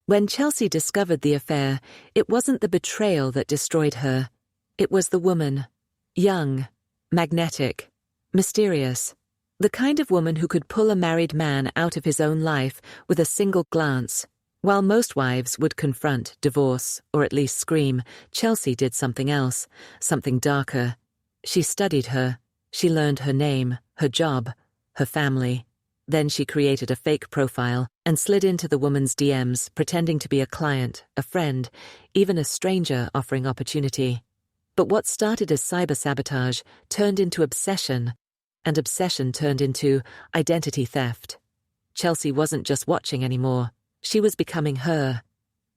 When Chelsea discovered the affair, it wasn't the betrayal that destroyed her. It was the woman. Young, magnetic, mysterious. The kind of woman who could pull a married man out of his own life with a single glance. While most wives would confront, divorce, or at least scream, Chelsea did something else, something darker. She studied her. She learned her name, her job, her family. Then she created a fake profile and slid into the woman's DMs, pretending to be a client, a friend, even a stranger offering opportunity. But what started as cyber sabotage turned into obsession, and obsession turned into identity theft. Chelsea wasn't just watching anymore. She was becoming her.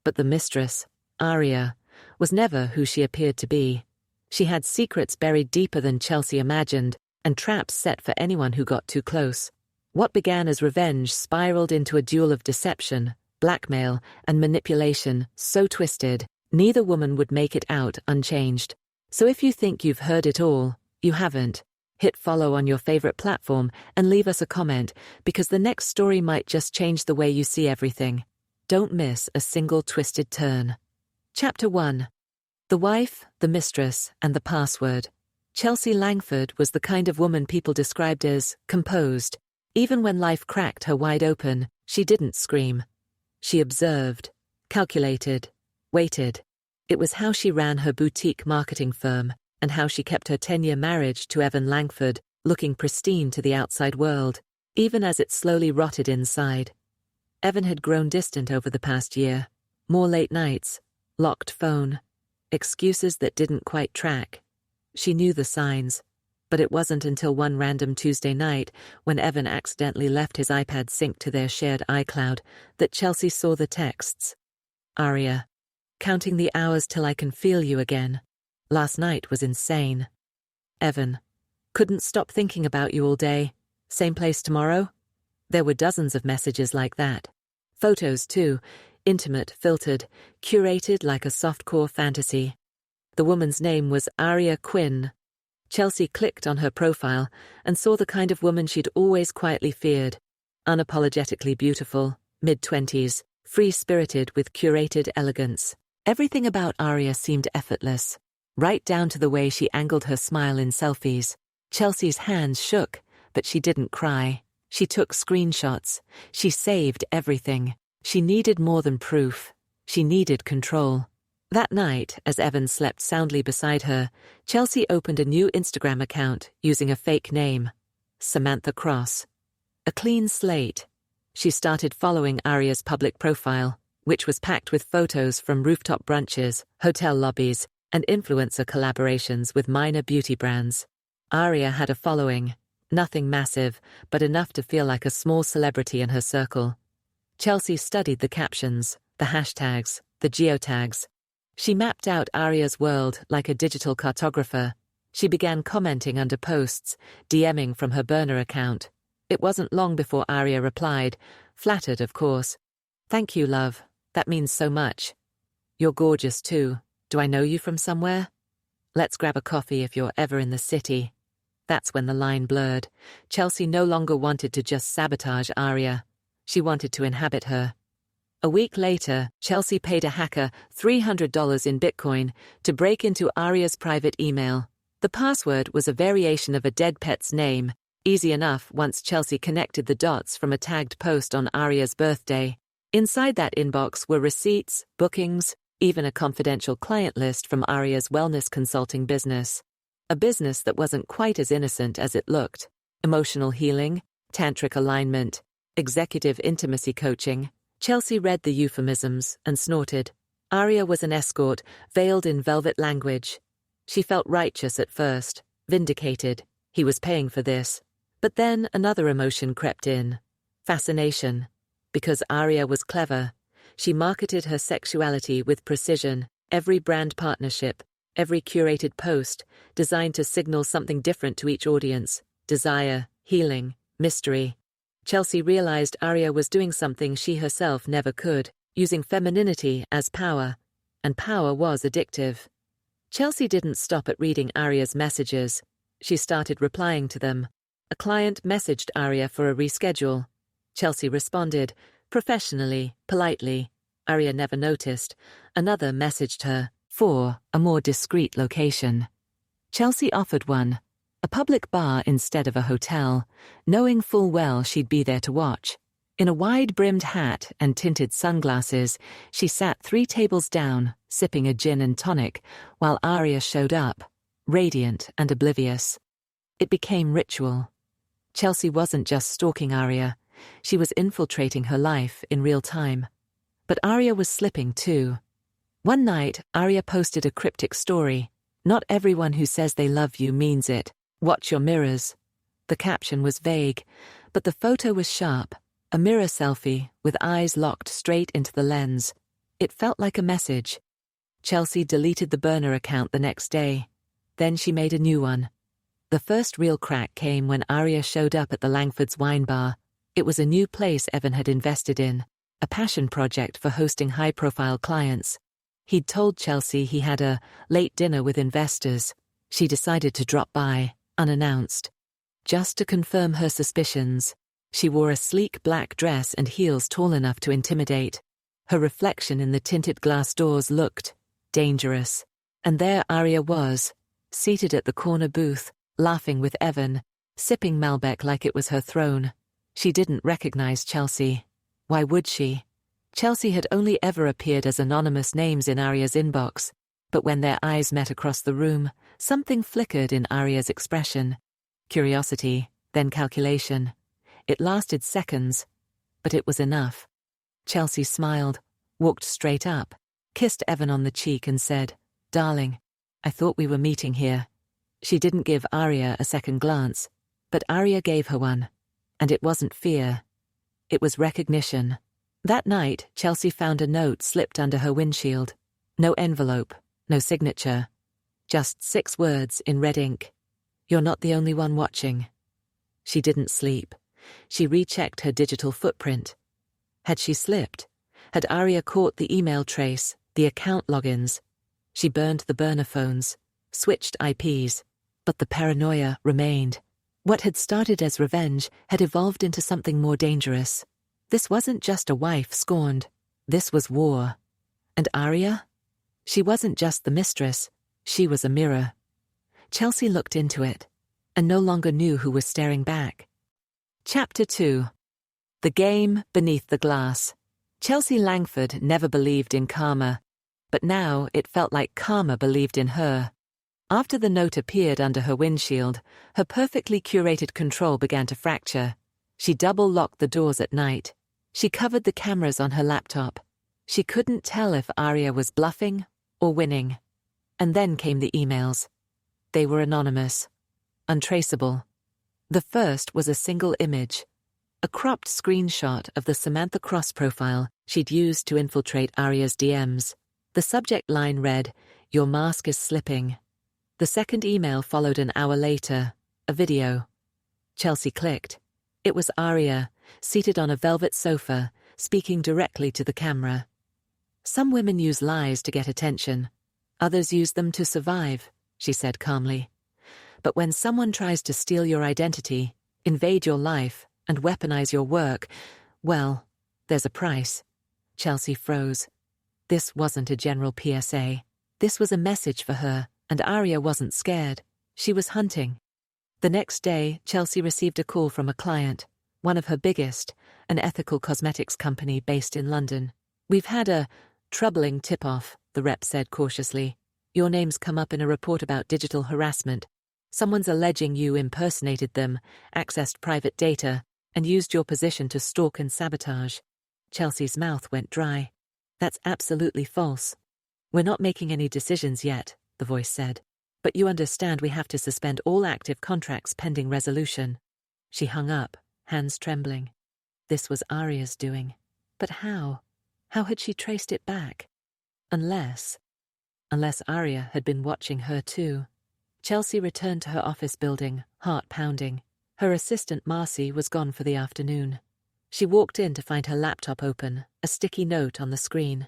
But the mistress, Aria, was never who she appeared to be. She had secrets buried deeper than Chelsea imagined, and traps set for anyone who got too close. What began as revenge spiraled into a duel of deception, blackmail, and manipulation so twisted, neither woman would make it out unchanged. So if you think you've heard it all, you haven't. Hit follow on your favorite platform and leave us a comment, because the next story might just change the way you see everything. Don't miss a single twisted turn. Chapter 1. The Wife, the Mistress, and the Password. Chelsea Langford was the kind of woman people described as composed. Even when life cracked her wide open, she didn't scream. She observed, calculated, waited. It was how she ran her boutique marketing firm, and how she kept her 10-year marriage to Evan Langford looking pristine to the outside world, even as it slowly rotted inside. Evan had grown distant over the past year. More late nights, locked phone, excuses that didn't quite track. She knew the signs. But it wasn't until one random Tuesday night, when Evan accidentally left his iPad synced to their shared iCloud, that Chelsea saw the texts. Aria. Counting the hours till I can feel you again. Last night was insane. Evan. Couldn't stop thinking about you all day. Same place tomorrow? There were dozens of messages like that. Photos too. Intimate, filtered, curated like a softcore fantasy. The woman's name was Aria Quinn. Chelsea clicked on her profile and saw the kind of woman she'd always quietly feared. Unapologetically beautiful, mid-20s, free-spirited with curated elegance. Everything about Aria seemed effortless, right down to the way she angled her smile in selfies. Chelsea's hands shook, but she didn't cry. She took screenshots. She saved everything. She needed more than proof. She needed control. That night, as Evan slept soundly beside her, Chelsea opened a new Instagram account using a fake name, Samantha Cross. A clean slate. She started following Aria's public profile, which was packed with photos from rooftop brunches, hotel lobbies, and influencer collaborations with minor beauty brands. Aria had a following, nothing massive, but enough to feel like a small celebrity in her circle. Chelsea studied the captions, the hashtags, the geotags. She mapped out Aria's world like a digital cartographer. She began commenting under posts, DMing from her burner account. It wasn't long before Aria replied, flattered of course. Thank you, love. That means so much. You're gorgeous too. Do I know you from somewhere? Let's grab a coffee if you're ever in the city. That's when the line blurred. Chelsea no longer wanted to just sabotage Aria. She wanted to inhabit her. A week later, Chelsea paid a hacker $300 in Bitcoin to break into Aria's private email. The password was a variation of a dead pet's name, easy enough once Chelsea connected the dots from a tagged post on Aria's birthday. Inside that inbox were receipts, bookings, even a confidential client list from Aria's wellness consulting business. A business that wasn't quite as innocent as it looked. Emotional healing, tantric alignment, executive intimacy coaching. Chelsea read the euphemisms and snorted. Aria was an escort, veiled in velvet language. She felt righteous at first, vindicated. He was paying for this. But then another emotion crept in. Fascination. Because Aria was clever, she marketed her sexuality with precision. Every brand partnership, every curated post, designed to signal something different to each audience. Desire, healing, mystery. Chelsea realized Aria was doing something she herself never could, using femininity as power, and power was addictive. Chelsea didn't stop at reading Aria's messages. She started replying to them. A client messaged Aria for a reschedule. Chelsea responded, professionally, politely. Arya never noticed. Another messaged her for a more discreet location. Chelsea offered one, a public bar instead of a hotel, knowing full well she'd be there to watch. In a wide-brimmed hat and tinted sunglasses, she sat 3 tables down, sipping a gin and tonic, while Arya showed up, radiant and oblivious. It became ritual. Chelsea wasn't just stalking Arya, she was infiltrating her life in real time. But Arya was slipping too. One night, Arya posted a cryptic story. "Not everyone who says they love you means it. Watch your mirrors." The caption was vague, but the photo was sharp. A mirror selfie, with eyes locked straight into the lens. It felt like a message. Chelsea deleted the burner account the next day. Then she made a new one. The first real crack came when Arya showed up at the Langford's wine bar. It was a new place Evan had invested in, a passion project for hosting high-profile clients. He'd told Chelsea he had a late dinner with investors. She decided to drop by, unannounced. Just to confirm her suspicions, she wore a sleek black dress and heels tall enough to intimidate. Her reflection in the tinted glass doors looked dangerous. And there Arya was, seated at the corner booth, laughing with Evan, sipping Malbec like it was her throne. She didn't recognize Chelsea. Why would she? Chelsea had only ever appeared as anonymous names in Arya's inbox, but when their eyes met across the room, something flickered in Arya's expression. Curiosity, then calculation. It lasted seconds, but it was enough. Chelsea smiled, walked straight up, kissed Evan on the cheek and said, "Darling, I thought we were meeting here." She didn't give Arya a second glance, but Arya gave her one. And it wasn't fear. It was recognition. That night, Chelsea found a note slipped under her windshield. No envelope, no signature. Just 6 words in red ink. "You're not the only one watching." She didn't sleep. She rechecked her digital footprint. Had she slipped? Had Arya caught the email trace, the account logins? She burned the burner phones, switched IPs, but the paranoia remained. What had started as revenge had evolved into something more dangerous. This wasn't just a wife scorned. This was war. And Arya? She wasn't just the mistress. She was a mirror. Chelsea looked into it, and no longer knew who was staring back. Chapter 2. The Game Beneath the Glass. Chelsea Langford never believed in karma, but now it felt like karma believed in her. After the note appeared under her windshield, her perfectly curated control began to fracture. She double-locked the doors at night. She covered the cameras on her laptop. She couldn't tell if Arya was bluffing or winning. And then came the emails. They were anonymous, untraceable. The first was a single image, a cropped screenshot of the Samantha Cross profile she'd used to infiltrate Arya's DMs. The subject line read, "Your mask is slipping." The second email followed an hour later, a video. Chelsea clicked. It was Arya, seated on a velvet sofa, speaking directly to the camera. "Some women use lies to get attention. Others use them to survive," she said calmly. "But when someone tries to steal your identity, invade your life, and weaponize your work, well, there's a price." Chelsea froze. This wasn't a general PSA. This was a message for her, and Arya wasn't scared. She was hunting. The next day, Chelsea received a call from a client, one of her biggest, an ethical cosmetics company based in London. "We've had a troubling tip-off," the rep said cautiously. "Your name's come up in a report about digital harassment. Someone's alleging you impersonated them, accessed private data, and used your position to stalk and sabotage." Chelsea's mouth went dry. "That's absolutely false." "We're not making any decisions yet," the voice said. "But you understand we have to suspend all active contracts pending resolution." She hung up, hands trembling. This was Arya's doing. But how? How had she traced it back? Unless Arya had been watching her too. Chelsea returned to her office building, heart pounding. Her assistant Marcy was gone for the afternoon. She walked in to find her laptop open, a sticky note on the screen.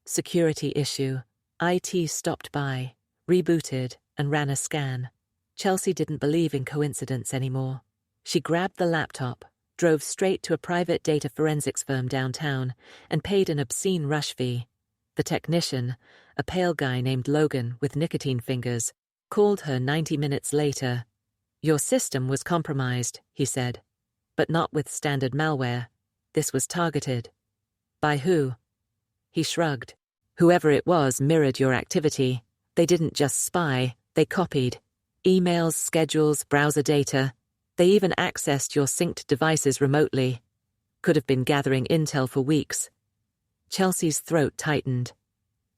"Security issue. IT stopped by, rebooted, and ran a scan." Chelsea didn't believe in coincidence anymore. She grabbed the laptop, drove straight to a private data forensics firm downtown, and paid an obscene rush fee. The technician, a pale guy named Logan with nicotine fingers, called her 90 minutes later. "Your system was compromised," he said. "But not with standard malware. This was targeted." "By who?" He shrugged. "Whoever it was mirrored your activity. They didn't just spy, they copied. Emails, schedules, browser data. They even accessed your synced devices remotely. Could have been gathering intel for weeks." Chelsea's throat tightened.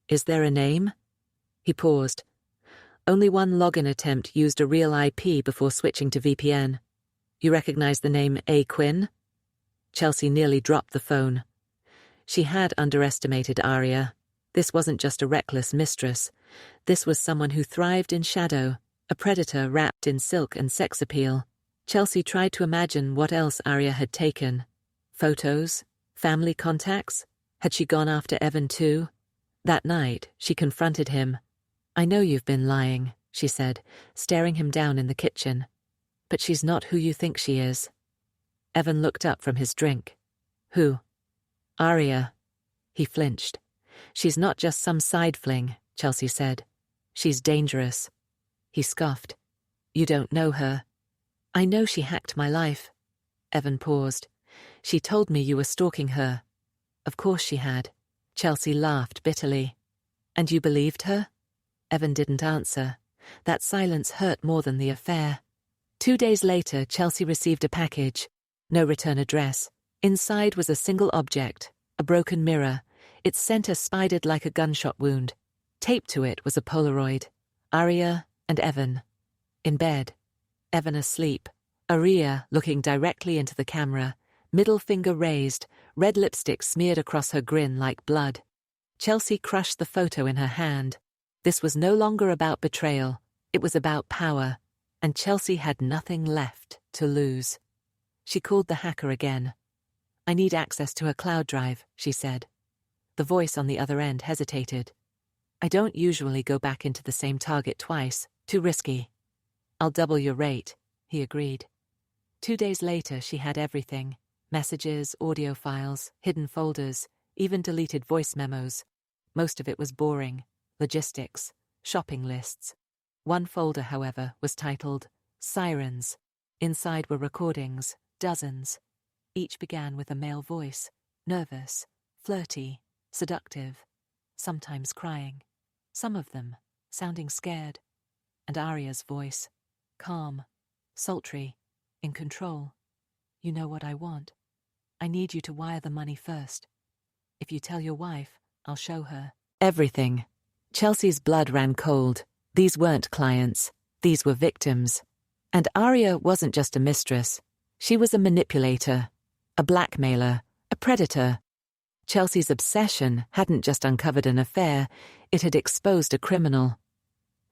"Is there a name?" He paused. Only one login attempt used a real IP before switching to VPN. "You recognize the name A. Quinn?" Chelsea nearly dropped the phone. She had underestimated Aria. This wasn't just a reckless mistress. This was someone who thrived in shadow, a predator wrapped in silk and sex appeal. Chelsea tried to imagine what else Aria had taken. Photos? Family contacts? Had she gone after Evan too? That night, she confronted him. "I know you've been lying," she said, staring him down in the kitchen. "But she's not who you think she is." Evan looked up from his drink. "Who?" "Aria." He flinched. "She's not just some side fling," Chelsea said. "She's dangerous." He scoffed. "You don't know her." "I know she hacked my life." Evan paused. "She told me you were stalking her." "Of course she had." Chelsea laughed bitterly. "And you believed her?" Evan didn't answer. That silence hurt more than the affair. 2 days later, Chelsea received a package. No return address. Inside was a single object, a broken mirror, its center spidered like a gunshot wound. Taped to it was a Polaroid. Aria and Evan. In bed. Evan asleep. Aria looking directly into the camera, middle finger raised, red lipstick smeared across her grin like blood. Chelsea crushed the photo in her hand. This was no longer about betrayal. It was about power. And Chelsea had nothing left to lose. She called the hacker again. "I need access to her cloud drive," she said. The voice on the other end hesitated. "I don't usually go back into the same target twice. Too risky." "I'll double your rate," he agreed. 2 days later, she had everything. Messages, audio files, hidden folders, even deleted voice memos. Most of it was boring. Logistics, shopping lists. One folder, however, was titled Sirens. Inside were recordings, dozens. Each began with a male voice, nervous, flirty, seductive, sometimes crying. Some of them sounding scared. And Aria's voice, calm, sultry, in control. "You know what I want. I need you to wire the money first. If you tell your wife, I'll show her." Everything. Chelsea's blood ran cold. These weren't clients. These were victims. And Aria wasn't just a mistress. She was a manipulator, a blackmailer, a predator. Chelsea's obsession hadn't just uncovered an affair, it had exposed a criminal.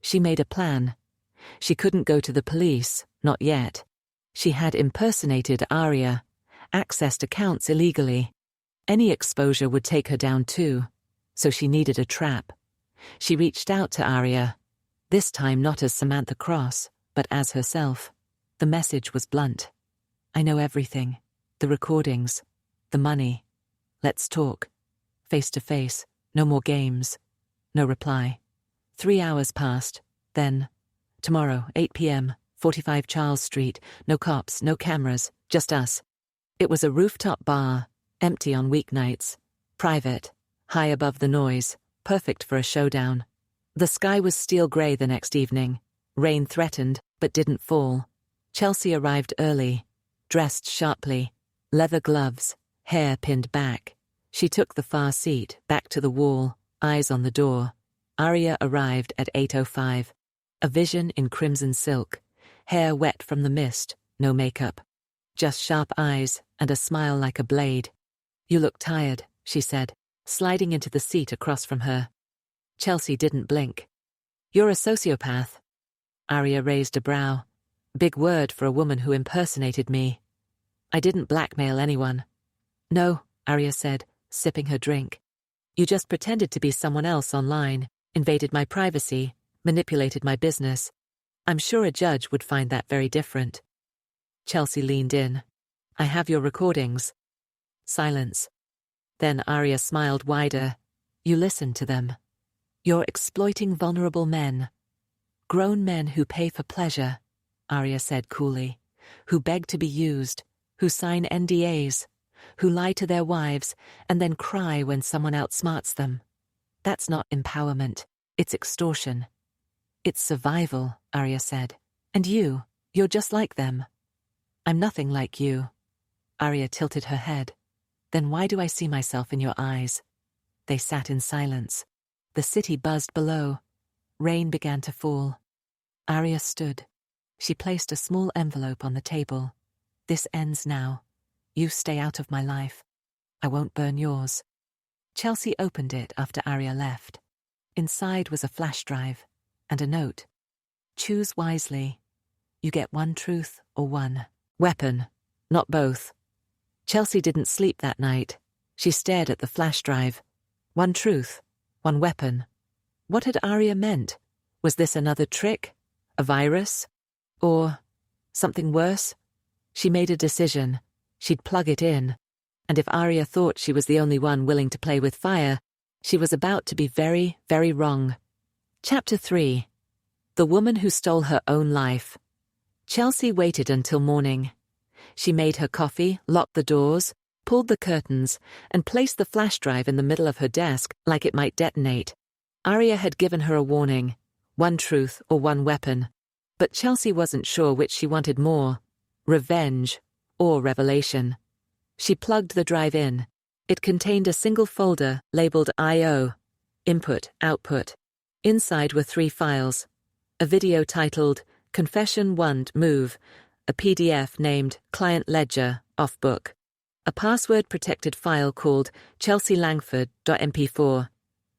She made a plan. She couldn't go to the police, not yet. She had impersonated Aria, accessed accounts illegally. Any exposure would take her down too, so she needed a trap. She reached out to Aria, this time not as Samantha Cross, but as herself. The message was blunt. "I know everything. The recordings. The money. Let's talk. Face to face. No more games." No reply. 3 hours passed. Then, "Tomorrow, 8 p.m., 45 Charles Street. No cops, no cameras, just us." It was a rooftop bar, empty on weeknights. Private, high above the noise, perfect for a showdown. The sky was steel grey the next evening. Rain threatened, but didn't fall. Chelsea arrived early, dressed sharply, leather gloves, hair pinned back. She took the far seat, back to the wall, eyes on the door. Aria arrived at 8:05. A vision in crimson silk, hair wet from the mist, no makeup. Just sharp eyes and a smile like a blade. "You look tired," she said, sliding into the seat across from her. Chelsea didn't blink. "You're a sociopath." Aria raised a brow. "Big word for a woman who impersonated me." "I didn't blackmail anyone." "No," Aria said, sipping her drink. "You just pretended to be someone else online, invaded my privacy, manipulated my business. I'm sure a judge would find that very different." Chelsea leaned in. I have your recordings. Silence. Then Arya smiled wider. You listen to them. You're exploiting vulnerable men. Grown men who pay for pleasure, Arya said coolly, who beg to be used, who sign NDAs, who lie to their wives and then cry when someone outsmarts them. That's not empowerment, it's extortion. It's survival, Arya said. And you're just like them. I'm nothing like you. Arya tilted her head. Then why do I see myself in your eyes? They sat in silence. The city buzzed below. Rain began to fall. Arya stood. She placed a small envelope on the table. This ends now. You stay out of my life. I won't burn yours. Chelsea opened it after Arya left. Inside was a flash drive and a note. Choose wisely. You get one truth or one weapon, not both. Chelsea didn't sleep that night. She stared at the flash drive. One truth, one weapon. What had Arya meant? Was this another trick? A virus? Or something worse? She made a decision. She'd plug it in. And if Arya thought she was the only one willing to play with fire, she was about to be very, very wrong. Chapter 3. The Woman Who Stole Her Own Life. Chelsea waited until morning. She made her coffee, locked the doors, pulled the curtains, and placed the flash drive in the middle of her desk like it might detonate. Arya had given her a warning, one truth or one weapon. But Chelsea wasn't sure which she wanted more, revenge or revelation. She plugged the drive in. It contained a single folder labeled I/O, input, output. Inside were 3 files. A video titled Confession 1 Move, a PDF named Client Ledger, off book. A password-protected file called Langford.mp4.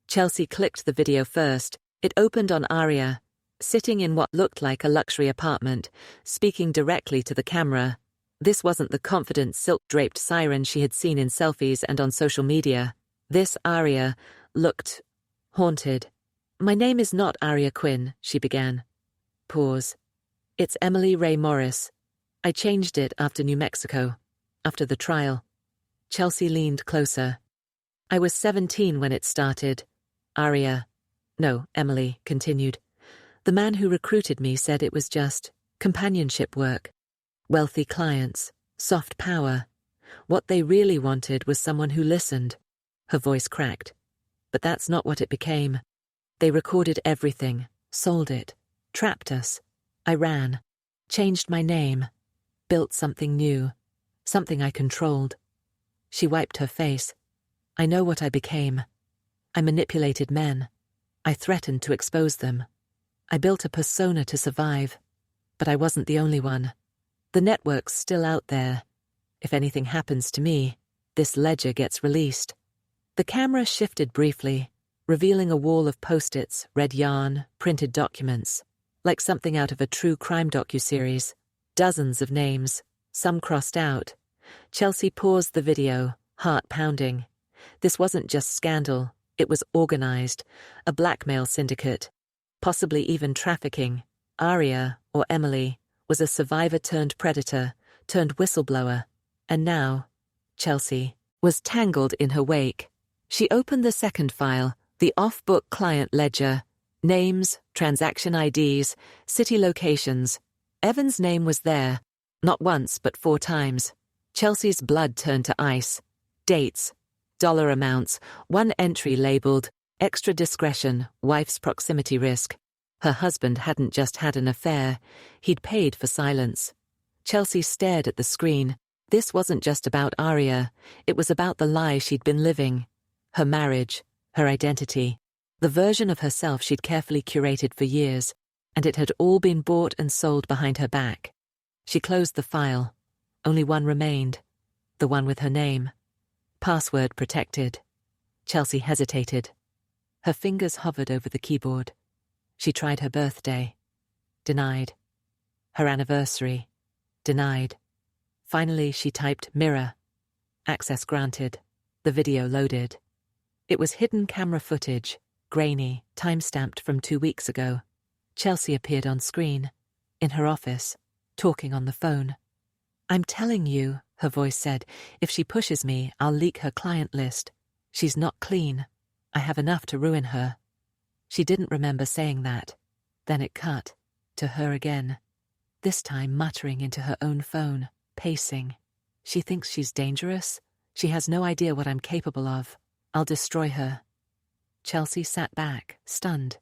Chelsea clicked the video first. It opened on Arya, sitting in what looked like a luxury apartment, speaking directly to the camera. This wasn't the confident silk-draped siren she had seen in selfies and on social media. This Arya looked haunted. My name is not Arya Quinn, she began. Pause. It's Emily Ray Morris. I changed it after New Mexico, after the trial. Chelsea leaned closer. I was 17 when it started. Emily continued. The man who recruited me said it was just companionship work. Wealthy clients, soft power. What they really wanted was someone who listened. Her voice cracked. But that's not what it became. They recorded everything, sold it, trapped us. I ran, changed my name, built something new, something I controlled. She wiped her face. I know what I became. I manipulated men. I threatened to expose them. I built a persona to survive. But I wasn't the only one. The network's still out there. If anything happens to me, this ledger gets released. The camera shifted briefly, revealing a wall of post-its, red yarn, printed documents, like something out of a true crime docuseries. Dozens of names, some crossed out. Chelsea paused the video, heart pounding. This wasn't just scandal, it was organized, a blackmail syndicate, possibly even trafficking. Arya, or Emily, was a survivor-turned-predator, turned whistleblower, and now, Chelsea, was tangled in her wake. She opened the second file, the off-book client ledger. Names, transaction IDs, city locations. Evan's name was there, not once but 4 times. Chelsea's blood turned to ice. Dates, dollar amounts, one entry labeled, extra discretion, wife's proximity risk. Her husband hadn't just had an affair, he'd paid for silence. Chelsea stared at the screen. This wasn't just about Arya, it was about the lie she'd been living. Her marriage, her identity, the version of herself she'd carefully curated for years, and it had all been bought and sold behind her back. She closed the file. Only one remained, the one with her name. Password protected. Chelsea hesitated. Her fingers hovered over the keyboard. She tried her birthday. Denied. Her anniversary. Denied. Finally, she typed mirror. Access granted. The video loaded. It was hidden camera footage, grainy, time-stamped from 2 weeks ago. Chelsea appeared on screen, in her office, talking on the phone. I'm telling you, her voice said. "If she pushes me, I'll leak her client list. She's not clean. I have enough to ruin her." She didn't remember saying that. Then it cut to her again, this time muttering into her own phone, pacing. "She thinks she's dangerous. She has no idea what I'm capable of. I'll destroy her." Chelsea sat back, stunned.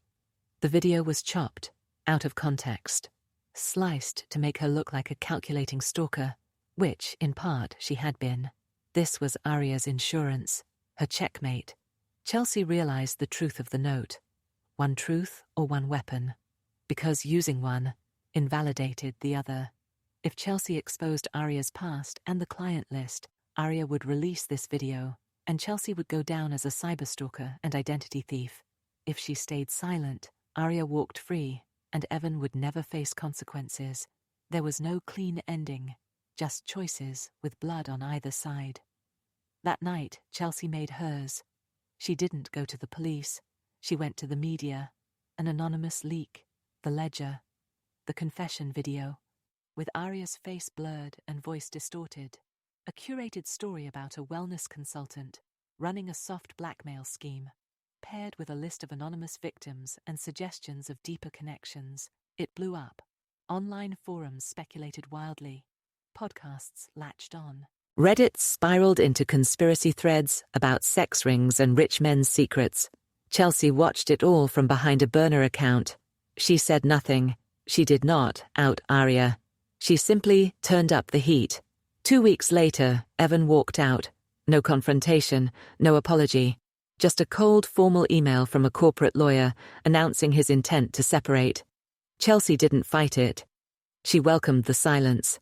The video was chopped, out of context, sliced to make her look like a calculating stalker, which, in part, she had been. This was Aria's insurance, her checkmate. Chelsea realized the truth of the note. One truth or one weapon, because using one invalidated the other. If Chelsea exposed Aria's past and the client list, Aria would release this video, and Chelsea would go down as a cyberstalker and identity thief. If she stayed silent, Aria walked free, and Evan would never face consequences. There was no clean ending, just choices with blood on either side. That night, Chelsea made hers. She didn't go to the police. She went to the media. An anonymous leak, the ledger, the confession video, with Aria's face blurred and voice distorted. A curated story about a wellness consultant running a soft blackmail scheme, paired with a list of anonymous victims and suggestions of deeper connections. It blew up. Online forums speculated wildly. Podcasts latched on. Reddit spiraled into conspiracy threads about sex rings and rich men's secrets. Chelsea watched it all from behind a burner account. She said nothing. She did not out Aria. She simply turned up the heat. 2 weeks later, Evan walked out. No confrontation, no apology. Just a cold, formal email from a corporate lawyer announcing his intent to separate. Chelsea didn't fight it. She welcomed the silence.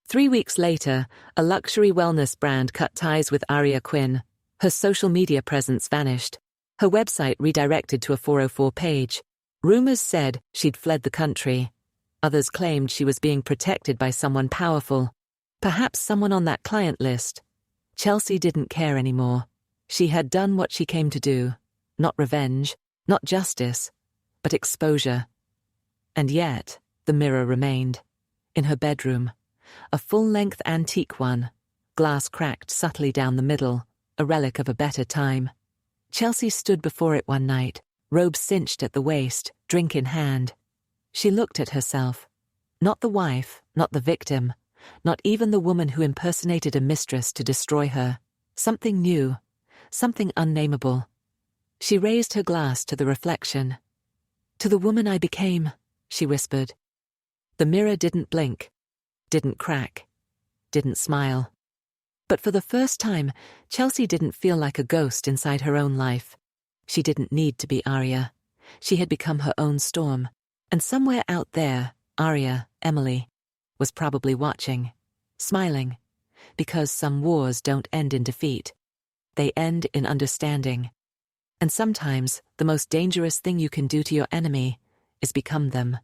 3 weeks later, a luxury wellness brand cut ties with Aria Quinn. Her social media presence vanished. Her website redirected to a 404 page. Rumors said she'd fled the country. Others claimed she was being protected by someone powerful. Perhaps someone on that client list. Chelsea didn't care anymore. She had done what she came to do. Not revenge, not justice, but exposure. And yet, the mirror remained. In her bedroom. A full-length antique one. Glass cracked subtly down the middle, a relic of a better time. Chelsea stood before it one night, robe cinched at the waist, drink in hand. She looked at herself. Not the wife, not the victim, not even the woman who impersonated a mistress to destroy her. Something new, something unnameable. She raised her glass to the reflection. "To the woman I became," she whispered. The mirror didn't blink, didn't crack, didn't smile. But for the first time, Chelsea didn't feel like a ghost inside her own life. She didn't need to be Aria. She had become her own storm. And somewhere out there, Aria, Emily, was probably watching, smiling, because some wars don't end in defeat. They end in understanding. And sometimes the most dangerous thing you can do to your enemy is become them.